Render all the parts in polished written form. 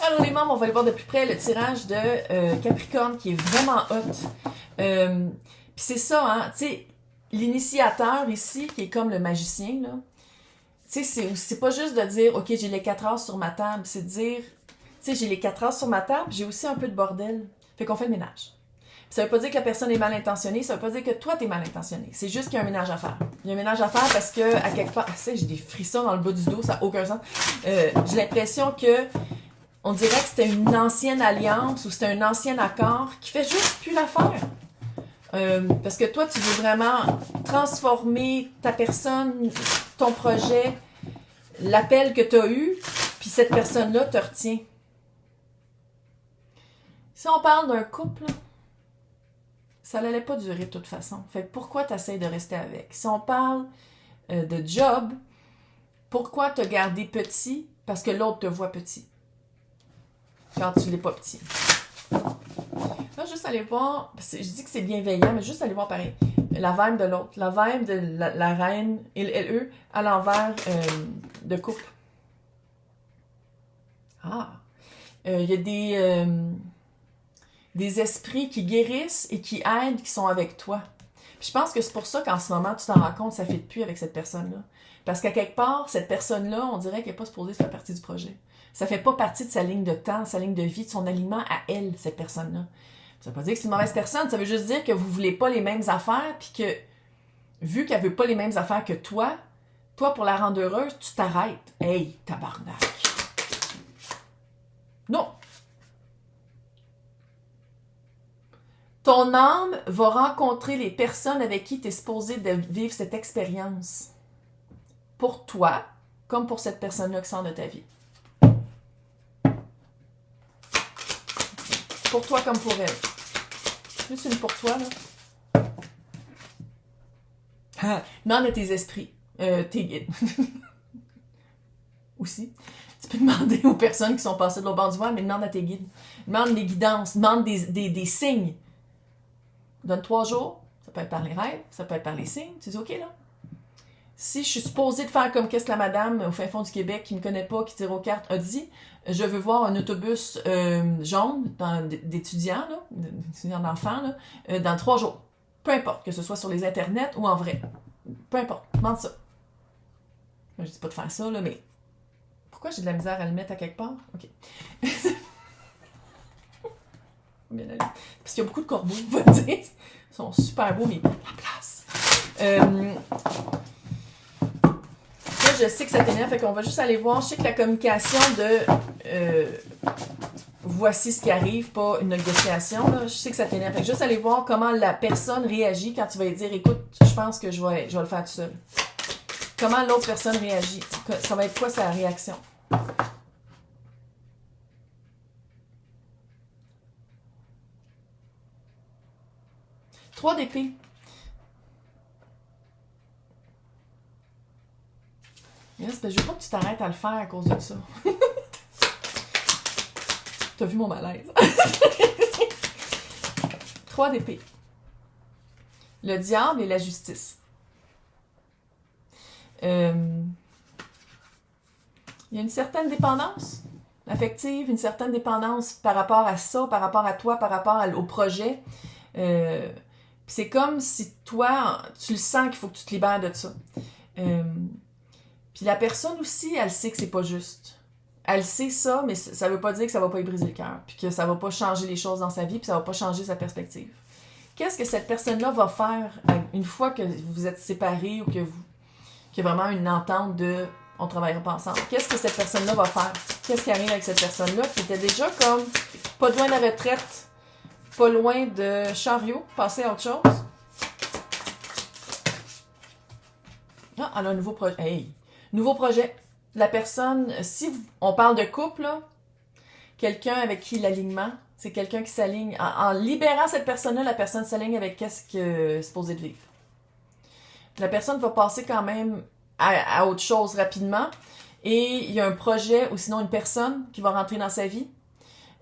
Alors les membres, on va aller voir de plus près le tirage de Capricorne qui est vraiment hot. Puis c'est ça, hein, tu sais, l'initiateur ici, qui est comme le magicien, là, tu sais, c'est pas juste de dire, OK, j'ai les 4 heures sur ma table, c'est de dire, tu sais, j'ai les 4 heures sur ma table, j'ai aussi un peu de bordel. Fait qu'on fait le ménage. Ça veut pas dire que la personne est mal intentionnée, ça veut pas dire que toi t'es mal intentionné. C'est juste qu'il y a un ménage à faire. Il y a un ménage à faire parce que, à quelque part, j'ai des frissons dans le bas du dos, ça n'a aucun sens. J'ai l'impression que on dirait que c'était une ancienne alliance ou c'était un ancien accord qui fait juste plus l'affaire. Parce que toi, tu veux vraiment transformer ta personne, ton projet, l'appel que tu as eu, puis cette personne-là te retient. Si on parle d'un couple, ça n'allait pas durer de toute façon. Fait que pourquoi tu essaies de rester avec? Si on parle de job, pourquoi te garder petit? Parce que l'autre te voit petit. Quand tu l'es pas petit. Là, juste aller voir, je dis que c'est bienveillant, mais juste aller voir pareil. La vibe de l'autre, la vibe de la reine et eux à l'envers de couple. Ah! Il y a des esprits qui guérissent et qui aident, qui sont avec toi. Puis je pense que c'est pour ça qu'en ce moment, tu t'en rends compte, ça ne fit plus avec cette personne-là. Parce qu'à quelque part, cette personne-là, on dirait qu'elle n'est pas supposée faire partie du projet. Ça fait pas partie de sa ligne de temps, sa ligne de vie, de son alignement à elle, cette personne-là. Ça veut pas dire que c'est une mauvaise personne, ça veut juste dire que vous voulez pas les mêmes affaires, puis que, vu qu'elle veut pas les mêmes affaires que toi, pour la rendre heureuse, tu t'arrêtes. Hey, tabarnak! Non! Ton âme va rencontrer les personnes avec qui tu es supposé de vivre cette expérience. Pour toi, comme pour cette personne-là qui sort de ta vie. Pour toi comme pour elle. Juste une pour toi, là. Demande à tes esprits, tes guides. Aussi. Tu peux demander aux personnes qui sont passées de l'autre bord du voile, mais demande à tes guides. Demande des guidances, demande des signes. Donne 3 jours. Ça peut être par les rêves, ça peut être par les signes. Tu dis, OK, là. Si je suis supposée de faire comme qu'est-ce que la madame au fin fond du Québec qui ne me connaît pas, qui tire aux cartes, a dit, je veux voir un autobus jaune d'étudiants, là, d'étudiants d'enfants, là, dans 3 jours. Peu importe, que ce soit sur les internets ou en vrai. Peu importe, demande ça. Je dis pas de faire ça, là, mais pourquoi j'ai de la misère à le mettre à quelque part? OK. Bien aller. Parce qu'il y a beaucoup de corbeaux, on va dire. Ils sont super beaux, mais pas la place. Je sais que ça t'énerve, fait qu'on va juste aller voir. Je sais que la communication de voici ce qui arrive, pas une négociation, là. Je sais que ça t'énerve. Fait que juste aller voir comment la personne réagit quand tu vas lui dire écoute, je pense que je vais le faire tout seul. Comment l'autre personne réagit. Ça va être quoi sa réaction? Trois d'épée. Yes, ben, je veux pas que tu t'arrêtes à le faire à cause de ça. T'as vu mon malaise. 3 d'épée. Le diable et la justice. Il y a une certaine dépendance affective, une certaine dépendance par rapport à ça, par rapport à toi, par rapport au projet. C'est comme si toi, tu le sens qu'il faut que tu te libères de ça. Puis la personne aussi, elle sait que c'est pas juste. Elle sait ça, mais ça veut pas dire que ça va pas lui briser le cœur, puis que ça va pas changer les choses dans sa vie, puis ça va pas changer sa perspective. Qu'est-ce que cette personne-là va faire une fois que vous êtes séparés ou qu'il y a vraiment une entente de « on travaillera pas ensemble ». Qu'est-ce que cette personne-là va faire? Qu'est-ce qui arrive avec cette personne-là qui était déjà comme pas loin de la retraite, pas loin de chariot, passer à autre chose? Ah, elle a un nouveau projet. Hey! Nouveau projet. La personne, si on parle de couple, là, quelqu'un avec qui l'alignement, c'est quelqu'un qui s'aligne. En libérant cette personne-là, la personne s'aligne avec qu'est-ce que c'est supposé de vivre. La personne va passer quand même à autre chose rapidement. Et il y a un projet ou sinon une personne qui va rentrer dans sa vie,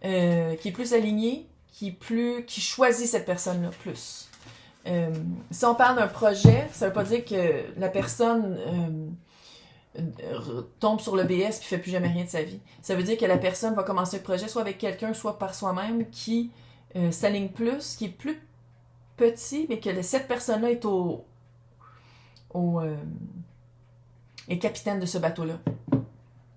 qui est plus alignée, qui choisit cette personne-là plus. Si on parle d'un projet, ça veut pas dire que la personne tombe sur le BS puis fait plus jamais rien de sa vie. Ça veut dire que la personne va commencer le projet soit avec quelqu'un, soit par soi-même qui s'aligne plus, qui est plus petit, mais que cette personne-là est est capitaine de ce bateau-là.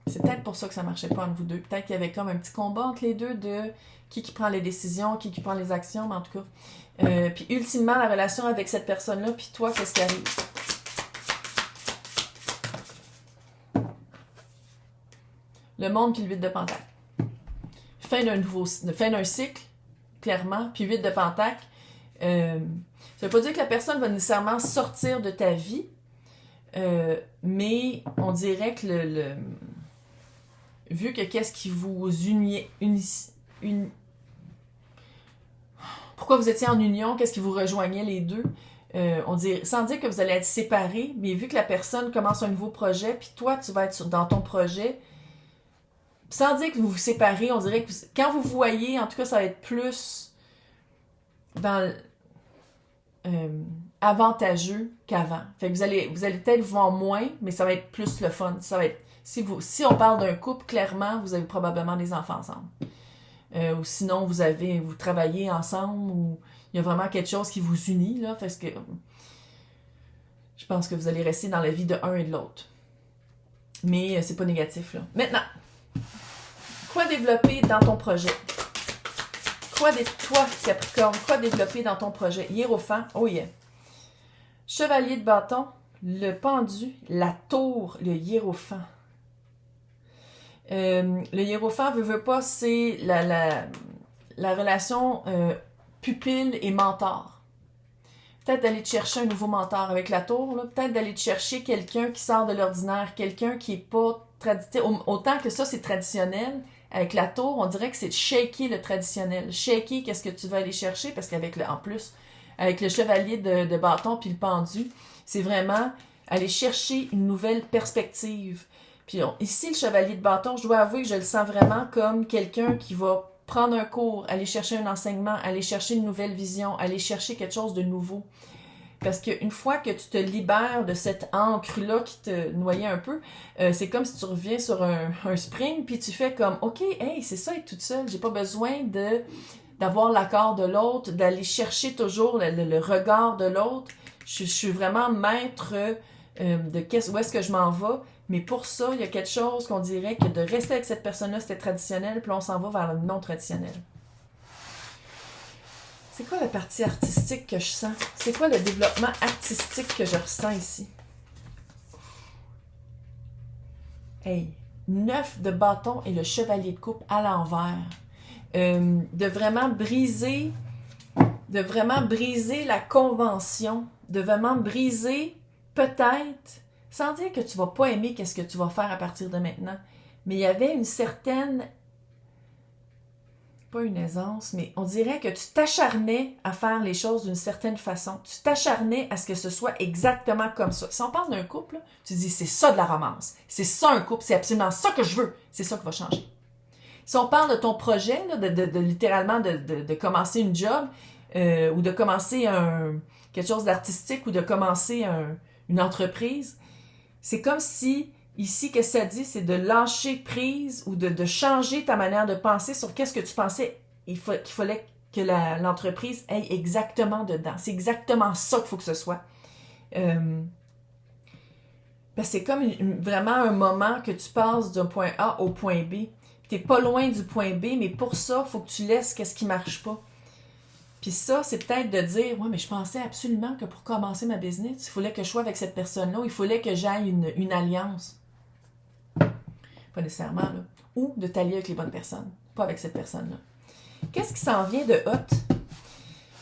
C'est peut-être pour ça que ça marchait pas entre vous deux. Peut-être qu'il y avait comme un petit combat entre les deux de qui prend les décisions, qui prend les actions, mais en tout cas. Puis ultimement, la relation avec cette personne-là, puis toi, qu'est-ce qui arrive? Le monde puis le 8 de pentacle. Fin d'un cycle, clairement, puis 8 de pentacle. Ça veut pas dire que la personne va nécessairement sortir de ta vie, mais on dirait que vu que qu'est-ce qui vous pourquoi vous étiez en union, qu'est-ce qui vous rejoignait les deux, on dirait, sans dire que vous allez être séparés, mais vu que la personne commence un nouveau projet, puis toi, tu vas être dans ton projet, sans dire que vous vous séparez, on dirait que quand vous voyez, en tout cas, ça va être plus dans avantageux qu'avant. Fait que vous allez peut-être vous voir moins, mais ça va être plus le fun. Ça va être, si on parle d'un couple, clairement, vous avez probablement des enfants ensemble. Ou sinon, vous travaillez ensemble, ou il y a vraiment quelque chose qui vous unit, là, parce que je pense que vous allez rester dans la vie de un et de l'autre. Mais c'est pas négatif, là. Maintenant, quoi développer dans ton projet? Toi, Capricorne, quoi développer dans ton projet? Hiérophant, oh yeah. Chevalier de bâton, le pendu, la tour, le hiérophant. Le hiérophant, veut pas, c'est la relation pupille et mentor. Peut-être d'aller te chercher un nouveau mentor avec la tour, là. Peut-être d'aller te chercher quelqu'un qui sort de l'ordinaire, quelqu'un qui est pas traditionnel. Autant que ça, c'est traditionnel. Avec la tour, on dirait que c'est de shaker le traditionnel. Shaker, qu'est-ce que tu vas aller chercher? Parce qu'avec en plus, avec le chevalier de bâton puis le pendu, c'est vraiment aller chercher une nouvelle perspective. Puis ici, le chevalier de bâton, je dois avouer que je le sens vraiment comme quelqu'un qui va prendre un cours, aller chercher un enseignement, aller chercher une nouvelle vision, aller chercher quelque chose de nouveau. Parce qu'une fois que tu te libères de cette encre-là qui te noyait un peu, c'est comme si tu reviens sur un spring, puis tu fais comme, OK, hey, c'est ça être toute seule. J'ai pas besoin d'avoir l'accord de l'autre, d'aller chercher toujours le regard de l'autre. Je suis vraiment maître où est-ce que je m'en vais. Mais pour ça, il y a quelque chose qu'on dirait que de rester avec cette personne-là, c'était traditionnel, puis là, on s'en va vers le non-traditionnel. C'est quoi la partie artistique que je sens? C'est quoi le développement artistique que je ressens ici? Hey, 9 de bâton et le chevalier de coupe à l'envers. De vraiment briser la convention, de vraiment briser peut-être, sans dire que tu vas pas aimer qu'est-ce que tu vas faire à partir de maintenant, mais il y avait une certaine, pas une aisance, mais on dirait que tu t'acharnais à faire les choses d'une certaine façon. Tu t'acharnais à ce que ce soit exactement comme ça. Si on parle d'un couple, là, tu dis c'est ça de la romance, c'est ça un couple, c'est absolument ça que je veux, c'est ça qui va changer. Si on parle de ton projet, là, littéralement de commencer une job, ou de commencer quelque chose d'artistique, ou de commencer une entreprise, c'est comme si, ici, qu'est-ce que ça dit, c'est de lâcher prise ou de changer ta manière de penser sur qu'est-ce que tu pensais qu'il fallait que l'entreprise aille exactement dedans. C'est exactement ça qu'il faut que ce soit. C'est comme vraiment un moment que tu passes d'un point A au point B. T'es pas loin du point B, mais pour ça, il faut que tu laisses qu'est-ce qui marche pas. Puis ça, c'est peut-être de dire, ouais, mais je pensais absolument que pour commencer ma business, il fallait que je sois avec cette personne-là, il fallait que j'aille une alliance. Pas nécessairement, là. Ou de t'allier avec les bonnes personnes, pas avec cette personne-là. Qu'est-ce qui s'en vient de hot?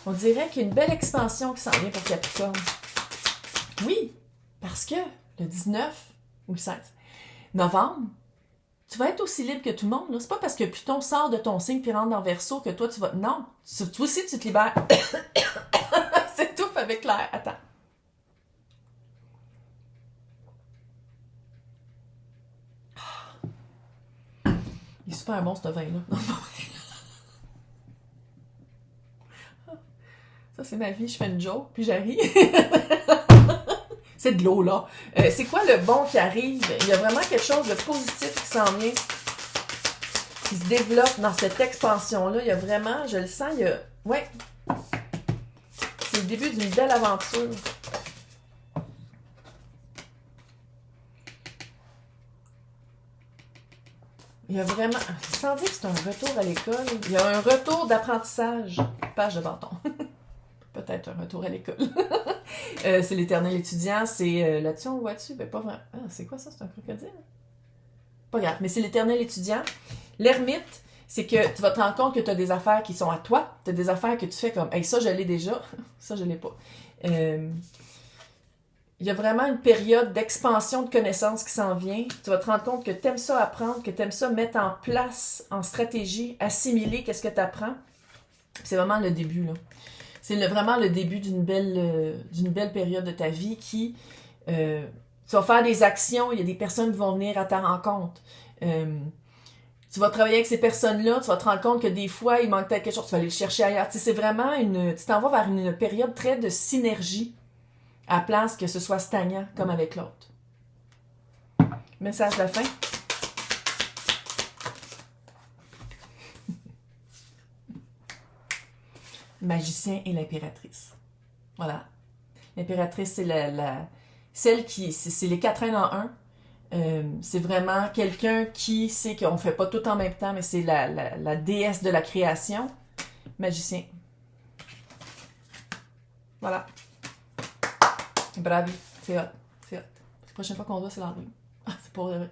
On dirait qu'il y a une belle expansion qui s'en vient pour Capricorne. Oui, parce que le 19 ou le 16 novembre, tu vas être aussi libre que tout le monde. Là. C'est pas parce que Pluton sort de ton signe puis rentre dans Verseau que toi, tu vas... Non, toi aussi, tu te libères. S'étouffe avec l'air. Attends. Il est super bon, ce vin-là. Ça, c'est ma vie. Je fais une joke, puis j'arrive. C'est de l'eau, là. C'est quoi le bon qui arrive? Il y a vraiment quelque chose de positif qui s'en vient, qui se développe dans cette expansion-là. Il y a vraiment, je le sens, il y a... Ouais. C'est le début d'une belle aventure. Il y a vraiment... Sans dire que c'est un retour à l'école, il y a un retour d'apprentissage. Page de bâton. Peut-être un retour à l'école. C'est l'éternel étudiant. C'est là-dessus, on voit-tu? Ben, pas vraiment. Ah, c'est quoi ça? C'est un crocodile? Pas grave, mais c'est l'éternel étudiant. L'ermite, c'est que tu vas te rendre compte que tu as des affaires qui sont à toi. Tu as des affaires que tu fais comme, hey, ça, je l'ai déjà. Ça, je l'ai pas. Il y a vraiment une période d'expansion de connaissances qui s'en vient. Tu vas te rendre compte que tu aimes ça apprendre, que tu aimes ça mettre en place, en stratégie, assimiler qu'est-ce que tu apprends. C'est vraiment le début, là. C'est vraiment le début d'une belle période de ta vie qui... tu vas faire des actions, il y a des personnes qui vont venir à ta rencontre. Tu vas travailler avec ces personnes-là, tu vas te rendre compte que des fois, il manque peut-être quelque chose, tu vas aller le chercher ailleurs. Tu sais, c'est vraiment tu t'en vas vers une période très de synergie à place que ce soit stagnant comme avec l'autre. Message de la fin. Magicien et l'impératrice. Voilà. L'impératrice, c'est celle qui... C'est les quatrains en un. C'est vraiment quelqu'un qui sait qu'on ne fait pas tout en même temps, mais c'est la déesse de la création. Magicien. Voilà. Bravi. C'est hot. C'est hot. La prochaine fois qu'on va, c'est l'Halloween. Ah, c'est pour vrai.